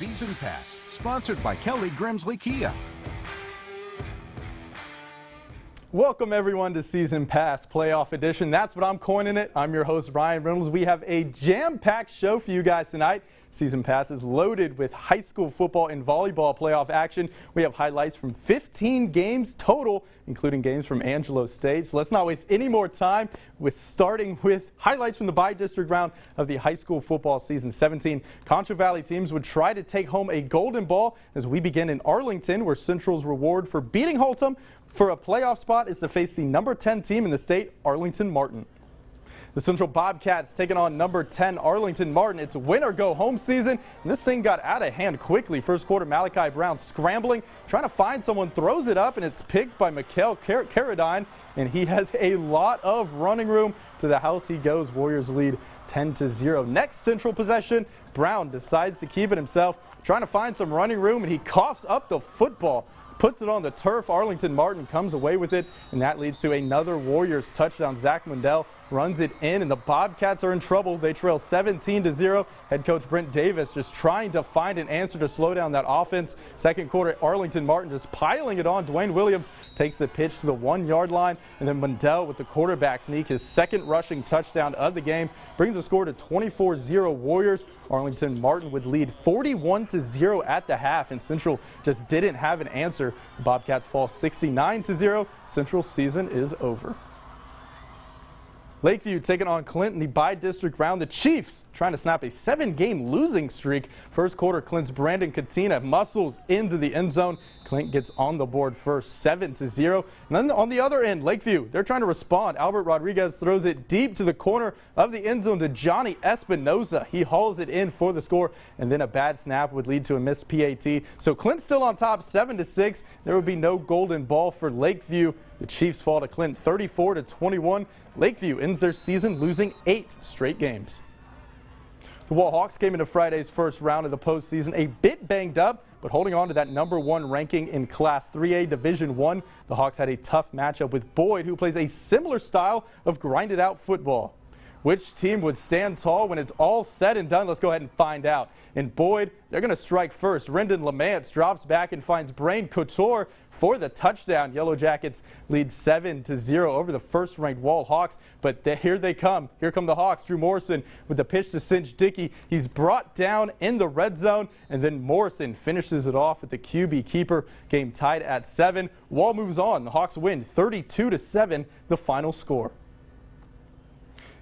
Season Pass, sponsored by Kelly Grimsley Kia. Welcome everyone to Season Pass Playoff Edition. That's what I'm coining it. I'm your host, Ryan Reynolds. We have a jam-packed show for you guys tonight. Season Pass is loaded with high school football and volleyball playoff action. We have highlights from 15 games total, including games from Angelo State. So let's not waste any more time with starting with highlights from the bi-district round of the high school football season. 17 Concho Valley teams would try to take home a golden ball as we begin in Arlington, where Central's reward for beating Holtom for a playoff spot is to face the number 10 team in the state, Arlington Martin. The Central Bobcats taking on number 10 Arlington Martin. It's win or go home season, and this thing got out of hand quickly. First quarter, Malachi Brown scrambling, trying to find someone, throws it up, and it's picked by Mikhail Carradine, and he has a lot of running room. To the house he goes. Warriors lead 10-0. Next Central possession, Brown decides to keep it himself, trying to find some running room, and he coughs up the football. Puts it on the turf. Arlington Martin comes away with it, and that leads to another Warriors touchdown. Zach Mundell runs it in, and the Bobcats are in trouble. They trail 17-0. Head coach Brent Davis just trying to find an answer to slow down that offense. Second quarter, Arlington Martin just piling it on. Dwayne Williams takes the pitch to the 1-yard line, and then Mundell with the quarterback sneak, his second rushing touchdown of the game, brings the score to 24-0 Warriors. Arlington Martin would lead 41-0 at the half, and Central just didn't have an answer. The Bobcats fall 69-0. Central's season is over. Lakeview taking on Clint in the bi-district round. The Chiefs trying to snap a 7-game losing streak. First quarter, Clint's Brandon Katina muscles into the end zone. Clint gets on the board first, 7-0. And then on the other end, Lakeview, they're trying to respond. Albert Rodriguez throws it deep to the corner of the end zone to Johnny Espinoza. He hauls it in for the score, and then a bad snap would lead to a missed PAT. So Clint still on top, 7-6. There would be no golden ball for Lakeview. The Chiefs fall to Clint 34-21. Lakeview ends their season losing 8 straight games. The Wall Hawks came into Friday's first round of the postseason a bit banged up, but holding on to that #1 ranking in Class 3A Division I. The Hawks had a tough matchup with Boyd, who plays a similar style of grinded-out football. Which team would stand tall when it's all said and done? Let's go ahead and find out. In Boyd, they're going to strike first. Rendon Lamance drops back and finds Brain Couture for the touchdown. Yellow Jackets lead 7-0 over the first-ranked Wall Hawks, but here they come. Here come the Hawks. Drew Morrison with the pitch to Cinch Dickey. He's brought down in the red zone, and then Morrison finishes it off with the QB keeper. Game tied at 7. Wall moves on. The Hawks win 32-7, the final score.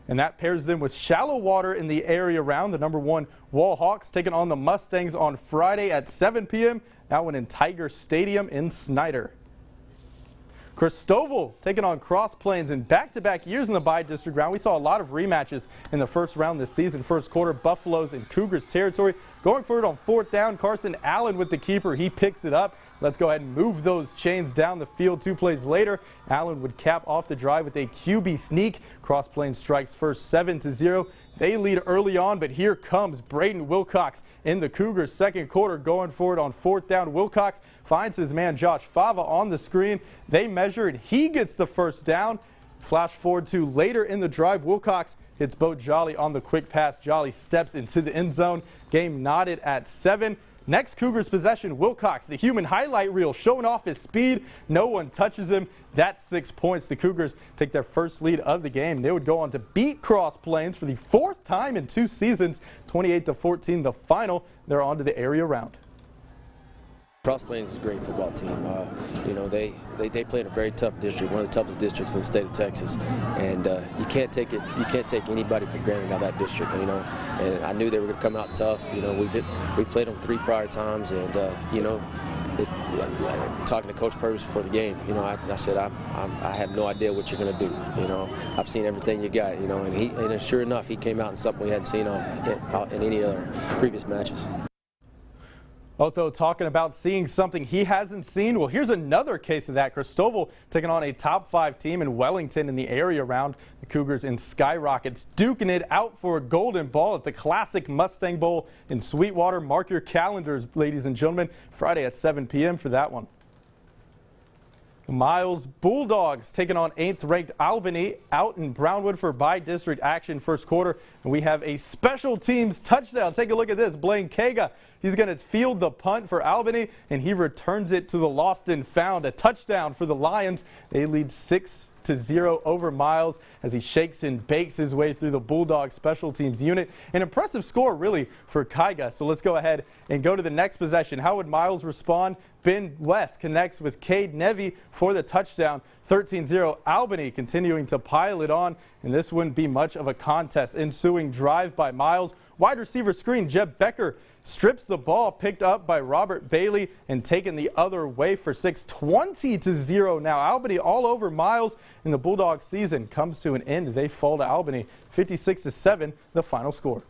And that pairs them with Shallow Water in the area round. The #1 Wall Hawks taking on the Mustangs on Friday at 7 p.m. That one in Tiger Stadium in Snyder. Christoval taking on Cross Plains in back-to-back years in the bi-district round. We saw a lot of rematches in the first round this season. First quarter, Buffaloes in Cougars territory. Going for it on 4th down, Carson Allen with the keeper. He picks it up. Let's go ahead and move those chains down the field. 2 plays later, Allen would cap off the drive with a QB sneak. Cross Plains strikes first, 7-0. They lead early on, but here comes Braden Wilcox in the Cougars' second quarter, going for it on 4th down. Wilcox finds his man Josh Fava on the screen. They measure it. He gets the first down. Flash forward to later in the drive. Wilcox hits Bo Jolly on the quick pass. Jolly steps into the end zone. Game knotted at 7. Next Cougars possession, Wilcox, the human highlight reel, showing off his speed. No one touches him. That's 6 points. The Cougars take their first lead of the game. They would go on to beat Cross Plains for the 4th time in 2 seasons, 28-14 the final. They're on to the area round. Cross Plains is a great football team. You know, they play in a very tough district, one of the toughest districts in the state of Texas, and you can't take anybody for granted out of that district. You know, and I knew they were going to come out tough. You know, we played them 3 prior times, and you know, talking to Coach Purvis before the game, you know, I said I have no idea what you're going to do. You know, I've seen everything you got. You know, and sure enough, he came out in something we hadn't seen in any other previous matches. Otho talking about seeing something he hasn't seen. Well, here's another case of that. Christoval taking on a top 5 team in Wellington in the area round. The Cougars in Skyrockets duking it out for a golden ball at the classic Mustang Bowl in Sweetwater. Mark your calendars, ladies and gentlemen. Friday at 7 p.m. for that one. Miles Bulldogs taking on 8th-ranked Albany out in Brownwood for bi-district action first quarter. And we have a special teams touchdown. Take a look at this. Blaine Kaga He's going to field the punt for Albany, and he returns it to the lost and found. A touchdown for the Lions. They lead 6-0 over Miles as he shakes and bakes his way through the Bulldogs special teams unit. An impressive score, really, for Kaiga. So let's go ahead and go to the next possession. How would Miles respond? Ben West connects with Cade Nevy for the touchdown. 13-0 Albany continuing to pile it on, and this wouldn't be much of a contest. Ensuing drive by Miles. Wide receiver screen. Jeb Becker strips the ball, picked up by Robert Bailey and taken the other way for 6. 20-0 now. Albany all over Miles, and the Bulldogs season comes to an end. They fall to Albany 56-7, the final score.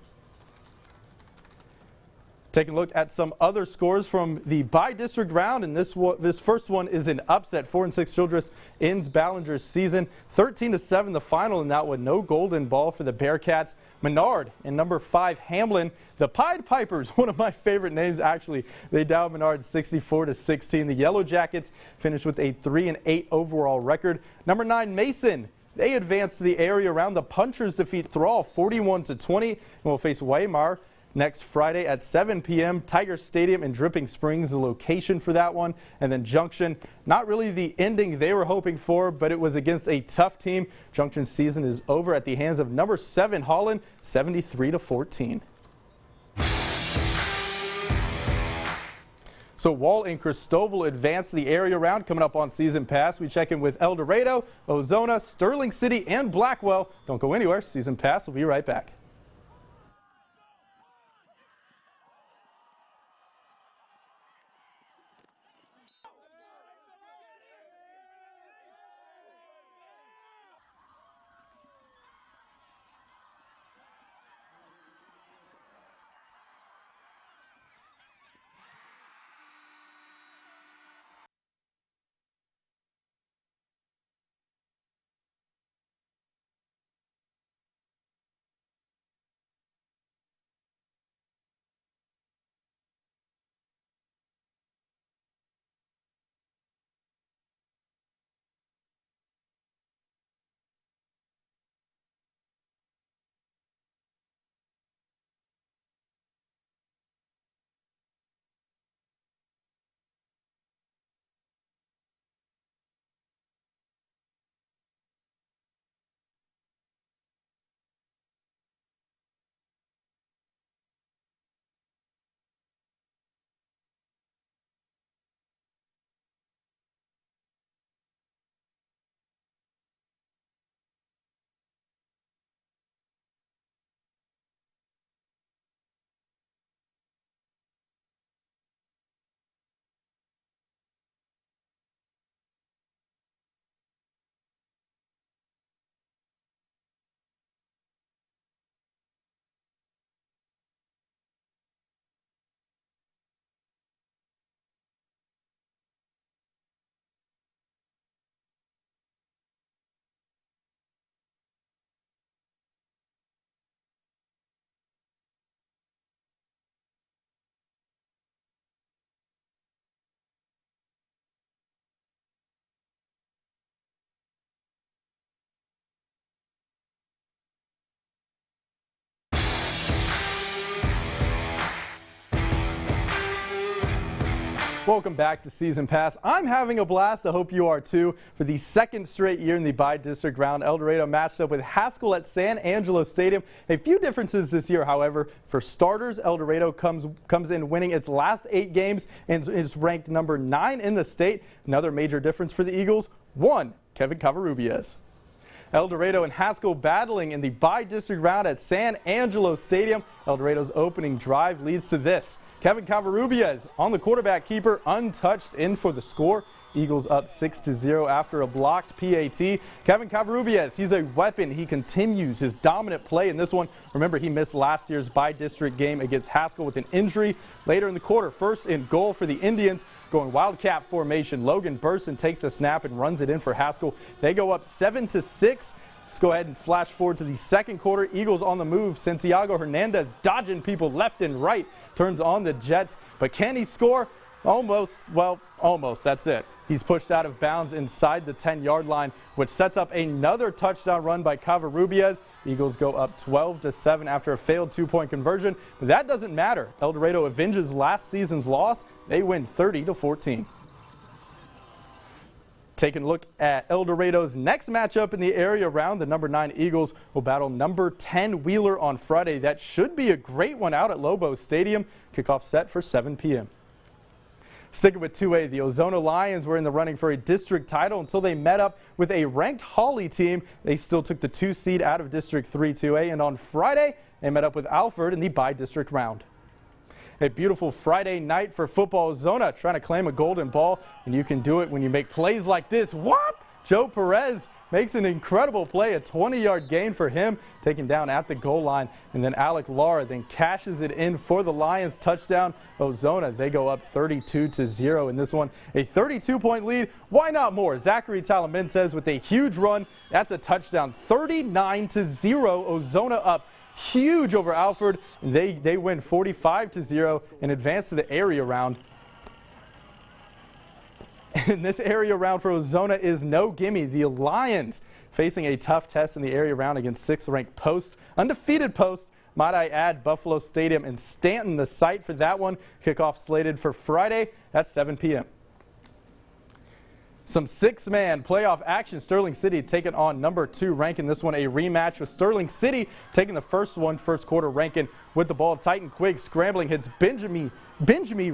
Taking a look at some other scores from the by-district round, and this first one is an upset. 4-6 Childress ends Ballinger's season 13-7, the final in that one. No golden ball for the Bearcats. Menard and number 5 Hamlin, the Pied Pipers, one of my favorite names actually. They down Menard 64-16. The Yellow Jackets finished with a 3-8 overall record. Number 9 Mason. They advance to the area round. The Punchers defeat Thrall 41-20 and will face Weimar next Friday at 7 p.m. Tiger Stadium in Dripping Springs, the location for that one. And then Junction, not really the ending they were hoping for, but it was against a tough team. Junction's season is over at the hands of number 7 Holland, 73-14. So Wall and Cristoval advance to the area round. Coming up on Season Pass, we check in with El Dorado, Ozona, Sterling City, and Blackwell. Don't go anywhere. Season Pass will be right back. Welcome back to Season Pass. I'm having a blast. I hope you are too. For the second straight year in the by-district round, El Dorado matched up with Haskell at San Angelo Stadium. A few differences this year, however. For starters, El Dorado comes in winning its last 8 games and is ranked number 9 in the state. Another major difference for the Eagles, 1, Kevin Covarrubias. El Dorado and Haskell battling in the by-district round at San Angelo Stadium. El Dorado's opening drive leads to this. Kevin Covarrubias on the quarterback keeper, untouched, in for the score. Eagles up 6-0 after a blocked PAT. Kevin Covarrubias, he's a weapon. He continues his dominant play in this one. Remember, he missed last year's by-district game against Haskell with an injury. Later in the quarter, first and goal for the Indians, going Wildcat formation. Logan Burson takes the snap and runs it in for Haskell. They go up 7-6. Let's go ahead and flash forward to the second quarter. Eagles on the move. Santiago Hernandez dodging people left and right. Turns on the Jets. But can he score? Almost, well, almost, that's it. He's pushed out of bounds inside the 10-yard line, which sets up another touchdown run by Covarrubias. Eagles go up 12-7 after a failed two-point conversion, but that doesn't matter. El Dorado avenges last season's loss. They win 30-14. Taking a look at El Dorado's next matchup in the area round, the number 9 Eagles will battle number 10 Wheeler on Friday. That should be a great one out at Lobo Stadium. Kickoff set for 7 p.m. Sticking with 2A, the Ozona Lions were in the running for a district title until they met up with a ranked Hawley team. They still took the 2 seed out of District 3 2A, and on Friday they met up with Alfred in the bi-district round. A beautiful Friday night for football. Ozona trying to claim a golden ball, and you can do it when you make plays like this. What? Joe Perez makes an incredible play, a 20-yard gain for him, taken down at the goal line, and then Alec Lara then cashes it in for the Lions touchdown. Ozona, they go up 32-0 in this one. A 32-point lead. Why not more? Zachary Talamentez with a huge run. That's a touchdown. 39-0. Ozona up huge over Alfred, and they win 45-0 and advance to the area round. And this area round for Ozona is no gimme. The Lions facing a tough test in the area round against 6th-ranked Post, undefeated Post. Might I add, Buffalo Stadium and Stanton, the site for that one. Kickoff slated for Friday at 7 p.m. Some 6-man playoff action. Sterling City taking on number 2 ranking. This one a rematch with Sterling City taking the first quarter ranking with the ball. Titan Quigg scrambling hits Benjamin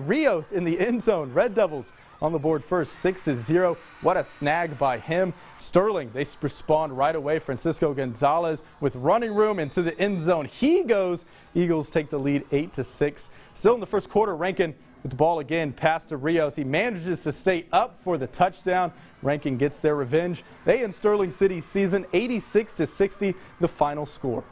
Rios in the end zone. Red Devils on the board first, 6-0. What a snag by him. Sterling, they respond right away. Francisco Gonzalez with running room into the end zone. He goes. Eagles take the lead 8-6. Still in the first quarter ranking. With the ball again, pass to Rios. He manages to stay up for the touchdown. Rankin gets their revenge. They end Sterling City's season 86-60, the final score.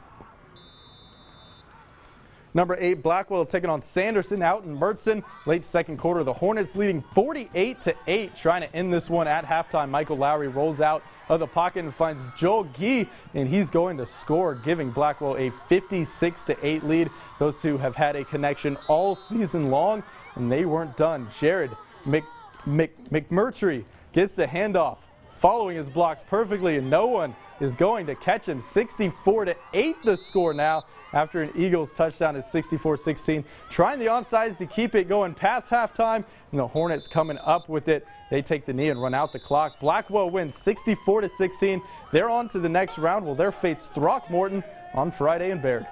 Number 8, Blackwell taking on Sanderson out in Mertzen. Late second quarter, the Hornets leading 48-8, trying to end this one at halftime. Michael Lowry rolls out of the pocket and finds Joel Gee, and he's going to score, giving Blackwell a 56-8 lead. Those two have had a connection all season long, and they weren't done. Jared McMurtry gets the handoff, following his blocks perfectly, and no one is going to catch him. 64-8 the score now after an Eagles touchdown at 64-16. Trying the onsides to keep it going past halftime, and the Hornets coming up with it. They take the knee and run out the clock. Blackwell wins 64-16. They're on to the next round. Will they face Throckmorton on Friday in Baird.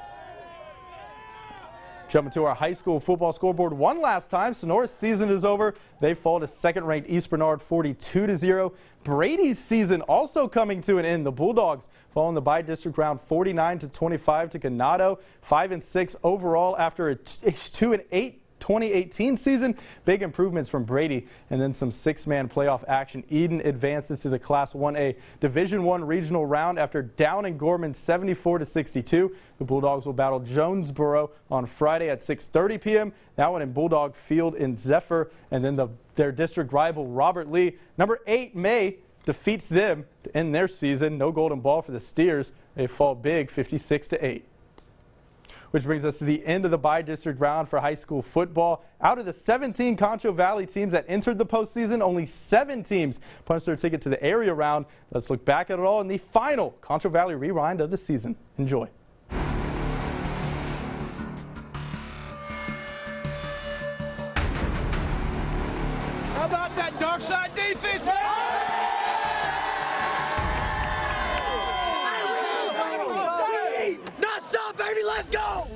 Jumping to our high school football scoreboard one last time. Sonora's season is over. They fall to second-ranked East Bernard 42-0. Brady's season also coming to an end. The Bulldogs fall in the bi-district round 49-25 to Ganado. 5-6 overall after a 2-8 2018 season. Big improvements from Brady, and then some 6-man playoff action. Eden advances to the Class 1A Division I regional round after downing Gorman 74-62. The Bulldogs will battle Jonesboro on Friday at 6:30 p.m. That one in Bulldog Field in Zephyr, and then their district rival Robert Lee. Number 8 May defeats them to end their season. No golden ball for the Steers. They fall big, 56-8. Which brings us to the end of the bi-district round for high school football. Out of the 17 Concho Valley teams that entered the postseason, only 7 teams punched their ticket to the area round. Let's look back at it all in the final Concho Valley rewind of the season. Enjoy. How about that dark side defense? Not stop, baby, let's go!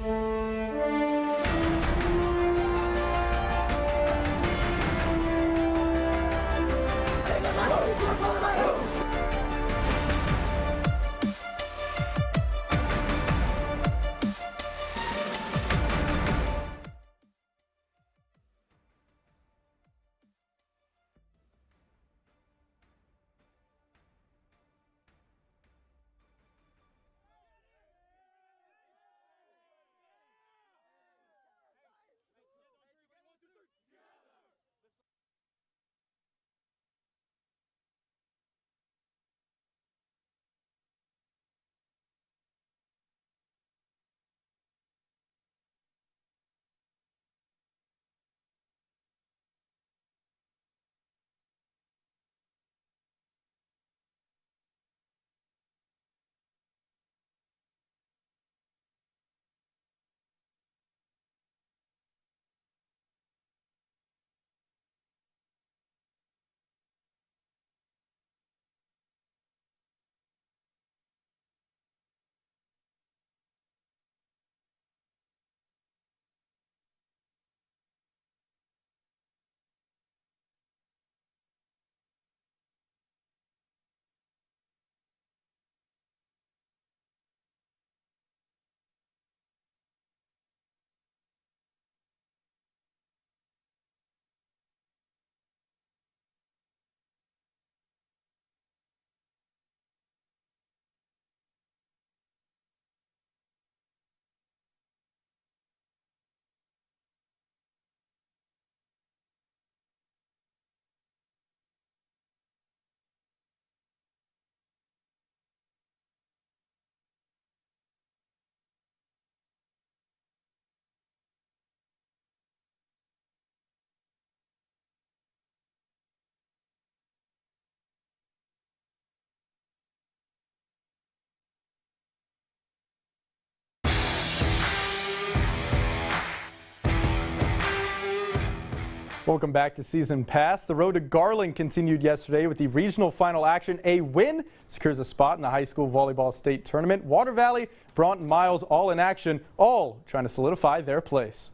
Welcome back to Season Pass. The road to Garland continued yesterday with the regional final action. A win secures a spot in the high school volleyball state tournament. Water Valley, Broughton, Miles all in action, all trying to solidify their place.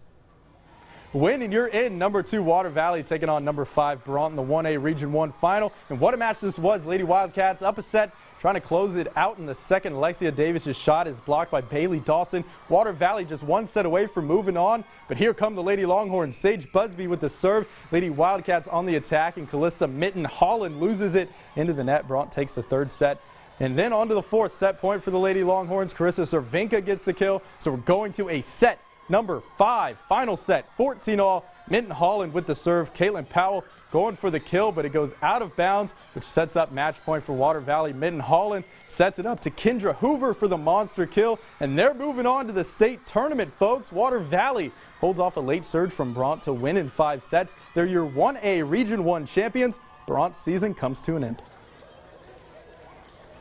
Win and you're in. Number 2 Water Valley taking on number 5 Broughton, the 1A Region 1 final. And what a match this was. Lady Wildcats up a set, trying to close it out in the second. Alexia Davis' shot is blocked by Bailey Dawson. Water Valley just one set away from moving on. But here come the Lady Longhorns. Sage Busby with the serve. Lady Wildcats on the attack, and Calissa Mitten Holland loses it into the net. Broughton takes the third set. And then on to the fourth set point for the Lady Longhorns. Carissa Cervinka gets the kill. So we're going to a set number 5, final set, 14-all. Minton Holland with the serve. Caitlin Powell going for the kill, but it goes out of bounds, which sets up match point for Water Valley. Minton Holland sets it up to Kendra Hoover for the monster kill, and they're moving on to the state tournament, folks. Water Valley holds off a late surge from Broughton to win in 5 sets. They're your 1A Region 1 champions. Broughton's season comes to an end.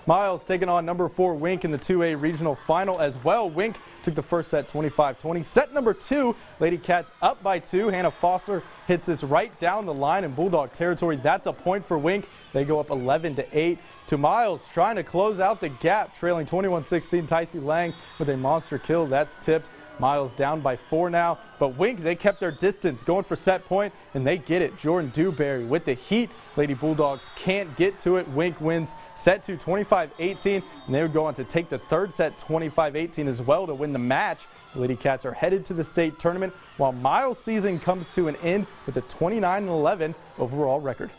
Miles taking on number 4 Wink in the 2A regional final as well. Wink took the first set 25-20. Set number 2, Lady Cats up by 2. Hannah Foster hits this right down the line in Bulldog territory. That's a point for Wink. They go up 11-8 to Miles, trying to close out the gap, trailing 21-16. Tycee Lang with a monster kill. That's tipped. Miles down by 4 now, but Wink, they kept their distance, going for set point, and they get it. Jordan Dewberry with the heat. Lady Bulldogs can't get to it. Wink wins set 2 25-18, and they would go on to take the third set 25-18 as well to win the match. The Lady Cats are headed to the state tournament, while Miles' season comes to an end with a 29-11 overall record.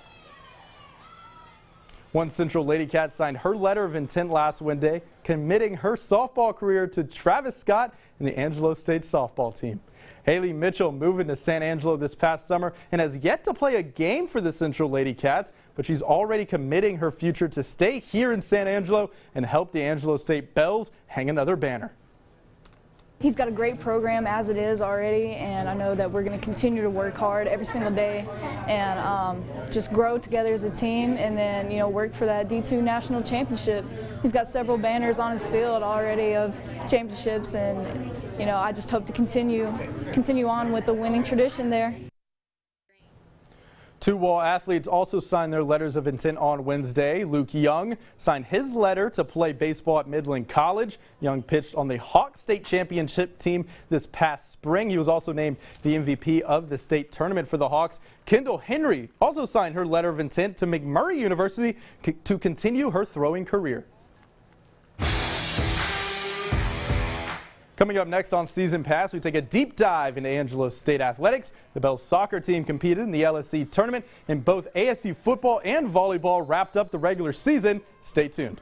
One Central Lady Cat signed her letter of intent last Wednesday, committing her softball career to Travis Scott and the Angelo State softball team. Haley Mitchell moving to San Angelo this past summer and has yet to play a game for the Central Lady Cats, but she's already committing her future to stay here in San Angelo and help the Angelo State Bells hang another banner. He's got a great program as it is already, and I know that we're going to continue to work hard every single day and just grow together as a team, and then, you know, work for that D2 national championship. He's got several banners on his field already of championships, and, you know, I just hope to continue on with the winning tradition there. 2 Wall athletes also signed their letters of intent on Wednesday. Luke Young signed his letter to play baseball at Midland College. Young pitched on the Hawk State Championship team this past spring. He was also named the MVP of the state tournament for the Hawks. Kendall Henry also signed her letter of intent to McMurray University to continue her throwing career. Coming up next on Season Pass, we take a deep dive into Angelo State athletics. The Bells soccer team competed in the LSC tournament, and both ASU football and volleyball wrapped up the regular season. Stay tuned.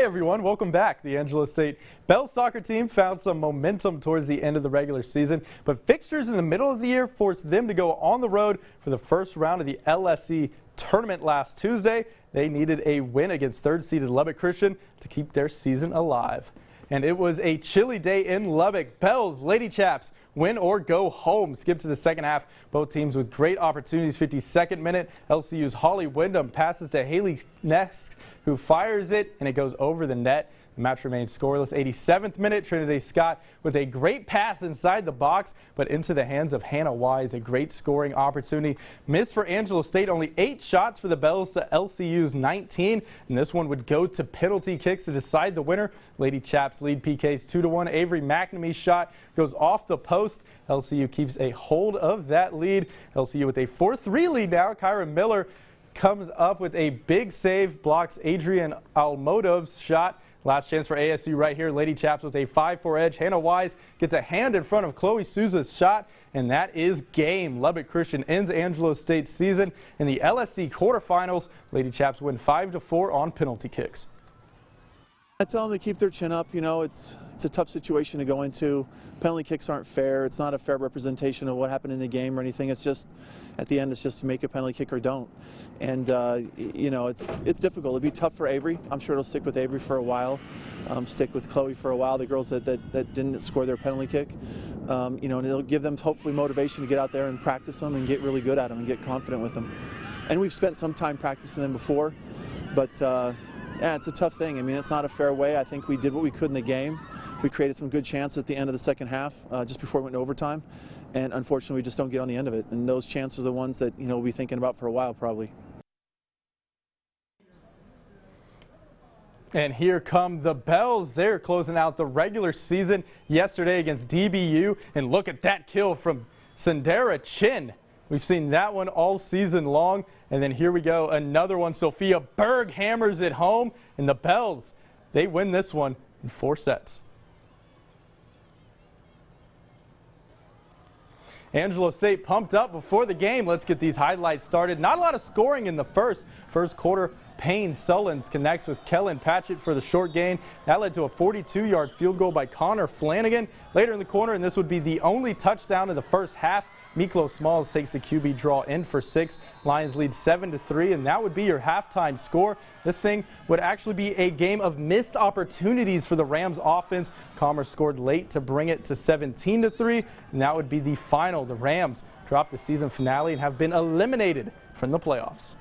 everyone, welcome back. The Angelo State Bell soccer team found some momentum towards the end of the regular season, but fixtures in the middle of the year forced them to go on the road for the first round of the LSE tournament last Tuesday. They needed a win against third-seeded Lubbock Christian to keep their season alive. And it was a chilly day in Lubbock. Bells, Lady Chaps, win or go home. Skip to the second half. Both teams with great opportunities. 52nd minute, LCU's Holly Wyndham passes to Haley Next, who fires it, and it goes over the net. The match remains scoreless. 87th minute, Trinity Scott with a great pass inside the box, but into the hands of Hannah Wise. A great scoring opportunity. Missed for Angelo State. Only 8 shots for the Bells to LCU's 19, and this one would go to penalty kicks to decide the winner. Lady Chaps lead PKs 2-1. Avery McNamee's shot goes off the post. LCU keeps a hold of that lead. LCU with a 4-3 lead now. Kyra Miller comes up with a big save, blocks Adrian Almodov's shot. Last chance for ASU right here. Lady Chaps with a 5-4 edge. Hannah Wise gets a hand in front of Chloe Souza's shot, and that is game. Lubbock Christian ends Angelo State's season in the LSC quarterfinals. Lady Chaps win 5-4 on penalty kicks. I tell them to keep their chin up. You know, it's a tough situation to go into. Penalty kicks aren't fair. It's not a fair representation of what happened in the game or anything. It's just, at the end, it's just to make a penalty kick or don't. And, you know, it's difficult. It'll be tough for Avery. I'm sure it'll stick with Avery for a while, stick with Chloe for a while, the girls that didn't score their penalty kick. You know, and it'll give them hopefully motivation to get out there and practice them and get really good at them and get confident with them. And we've spent some time practicing them before, but yeah, it's a tough thing. I mean, it's not a fair way. I think we did what we could in the game. We created some good chances at the end of the second half, just before we went to overtime. And unfortunately, we just don't get on the end of it. And those chances are the ones that, you know, we'll be thinking about for a while probably. And here come the Bells. They're closing out the regular season yesterday against DBU. And look at that kill from Sandera Chin. We've seen that one all season long. And then here we go, another one. Sophia Berg hammers it home. And the Bells, they win this one in 4 sets. Angelo State pumped up before the game. Let's get these highlights started. Not a lot of scoring in the first quarter. Payne Sullins connects with Kellen Patchett for the short gain. That led to a 42-yard field goal by Connor Flanagan. Later in the corner, and this would be the only touchdown of the first half, Miklo Smalls takes the QB draw in for 6. Lions lead 7-3, and that would be your halftime score. This thing would actually be a game of missed opportunities for the Rams offense. Commerce scored late to bring it to 17-3, and that would be the final. The Rams dropped the season finale and have been eliminated from the playoffs.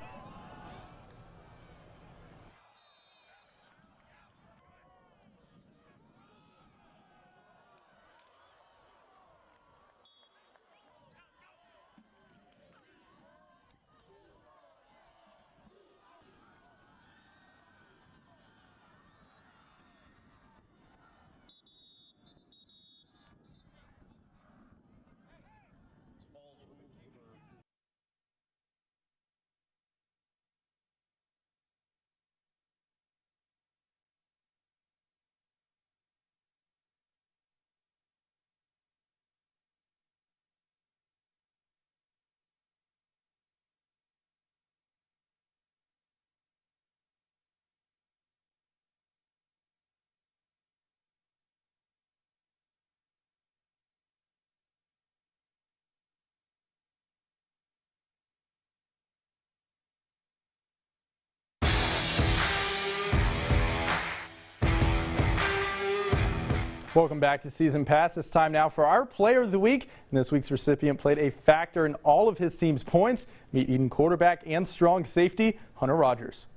Welcome back to Season Pass. It's time now for our Player of the Week. And this week's recipient played a factor in all of his team's points. Meet Eden quarterback and strong safety, Hunter Rogers.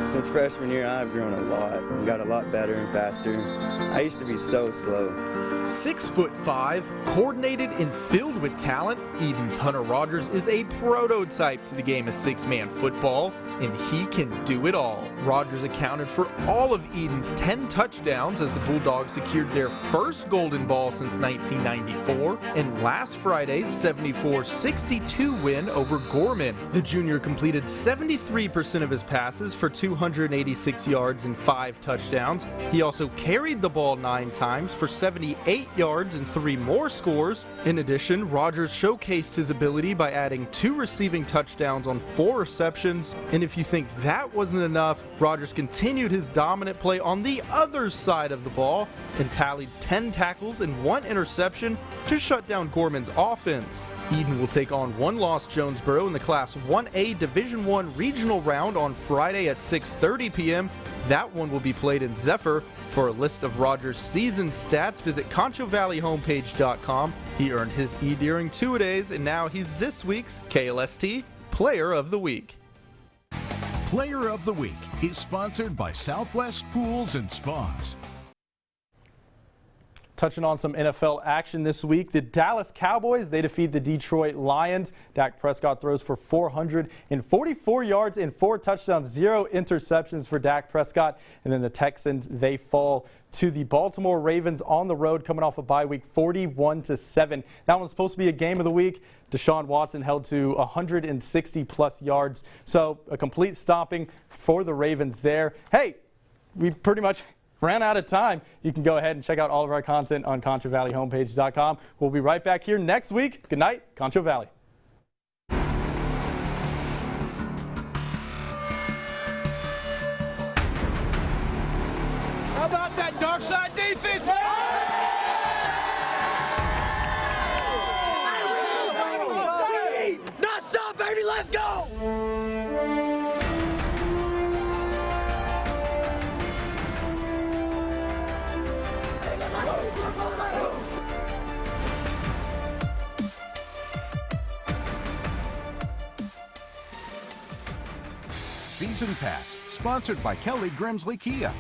Since freshman year, I've grown a lot and got a lot better and faster. I used to be so slow. 6'5", coordinated and filled with talent, Eden's Hunter Rogers is a prototype to the game of six-man football, and he can do it all. Rogers accounted for all of Eden's 10 touchdowns as the Bulldogs secured their first Golden Ball since 1994, and last Friday's 74-62 win over Gorman. The junior completed 73% of his passes for for 286 yards and 5 touchdowns. He also carried the ball 9 times for 78 yards and 3 more scores. In addition, Rodgers showcased his ability by adding 2 receiving touchdowns on 4 receptions. And if you think that wasn't enough, Rodgers continued his dominant play on the other side of the ball and tallied 10 tackles and 1 interception to shut down Gorman's offense. Eden will take on one-loss Jonesboro in the Class 1A Division I Regional Round on Friday at 6:30 p.m. That one will be played in Zephyr. For a list of Rodgers' season stats, visit ConchoValleyHomepage.com. He earned his E during 2-a-days, and now he's this week's KLST Player of the Week. Player of the Week is sponsored by Southwest Pools and Spas. Touching on some NFL action this week, the Dallas Cowboys, they defeat the Detroit Lions. Dak Prescott throws for 444 yards and 4 touchdowns, 0 interceptions for Dak Prescott. And then the Texans, they fall to the Baltimore Ravens on the road, coming off a bye week, 41-7. That one's supposed to be a game of the week. Deshaun Watson held to 160-plus yards. So a complete stomping for the Ravens there. Hey, we pretty much ran out of time. You can go ahead and check out all of our content on ConchoValleyHomepage.com. We'll be right back here next week. Good night, Concho Valley. How about that dark side defense? Not stop, baby. Let's go. Season Pass, sponsored by Kelly Grimsley Kia.